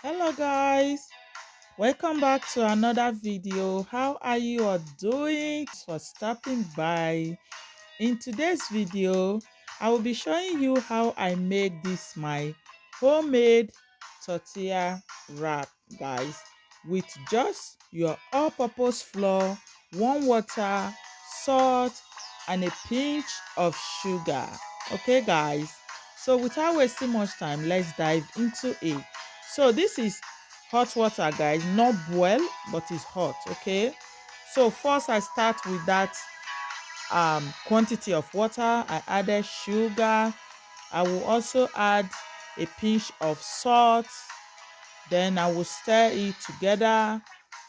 Hello guys, welcome back to another video. How are you all doing? Thanks for stopping by. In today's video, I will be showing you how I made this my homemade tortilla wrap, guys, with just your all-purpose flour, warm water, salt, and a pinch of sugar. Okay guys, so without wasting much time, let's dive into it. So this is hot water, guys, not boil, but it's hot. Okay, so first I start with that quantity of water. I added sugar. I will also add a pinch of salt. Then I will stir it together.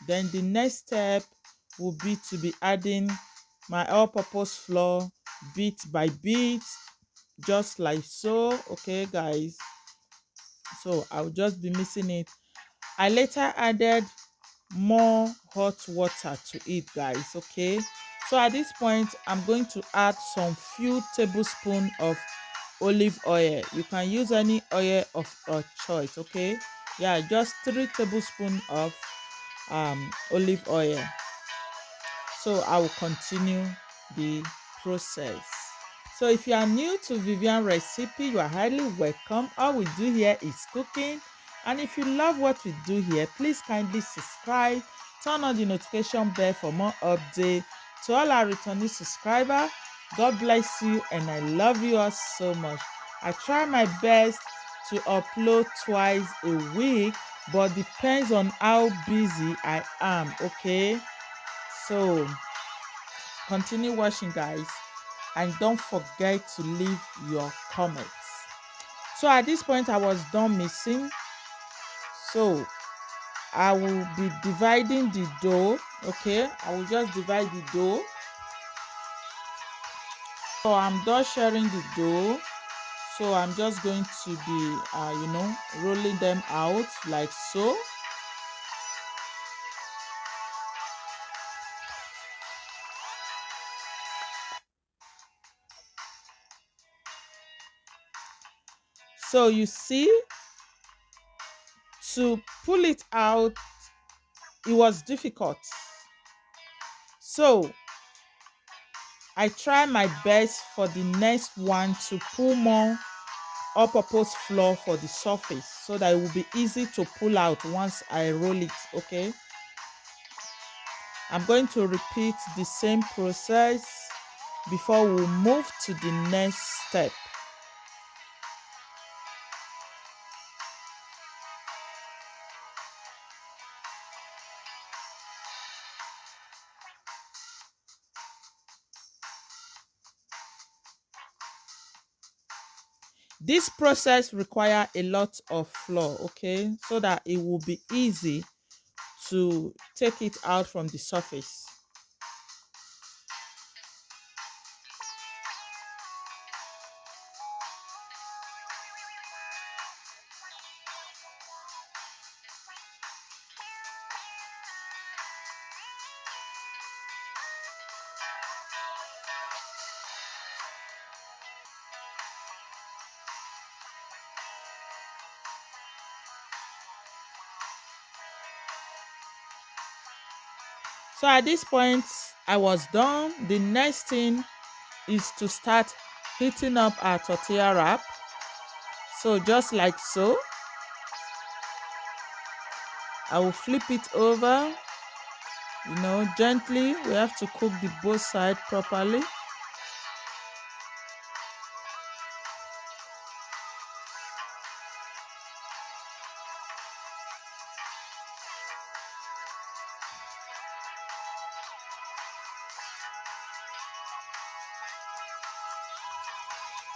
Then the next step will be to be adding my all-purpose flour bit by bit, just like so. Okay guys, so I'll just be mixing it. I later added more hot water to it, guys. Okay, so at this point I'm going to add some few tablespoons of olive oil. You can use any oil of your choice. Okay, yeah, just 3 tablespoons of olive oil. So I will continue the process. So if you are new to Vivian recipe, you are highly welcome. All we do here is cooking, and if you love what we do here, please kindly subscribe, turn on the notification bell for more updates. To all our returning subscribers, God bless you and I love you all so much. I try my best to upload twice a week, but depends on how busy I am. Okay, so continue watching, guys, and don't forget to leave your comments. So at this point I was done mixing, so I will be dividing the dough. Okay, I will just divide the dough. So I'm done sharing the dough, so I'm just going to be rolling them out like so. So you see, to pull it out, it was difficult, so I try my best for the next one to pull more all-purpose flour for the surface so that it will be easy to pull out once I roll it. Okay, I'm going to repeat the same process before we move to the next step. This process requires a lot of flour, okay, so that it will be easy to take it out from the surface. So at this point I was done. The next thing is to start heating up our tortilla wrap. So just like so, I will flip it over, gently. We have to cook the both sides properly.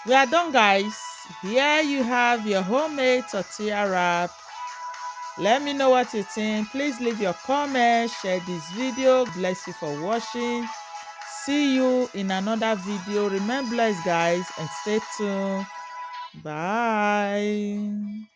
We are done, guys. Here you have your homemade tortilla wrap. Let me know what you think. Please leave your comments, share this video. Bless you for watching. See you in another video. Remain blessed, guys, and stay tuned. Bye.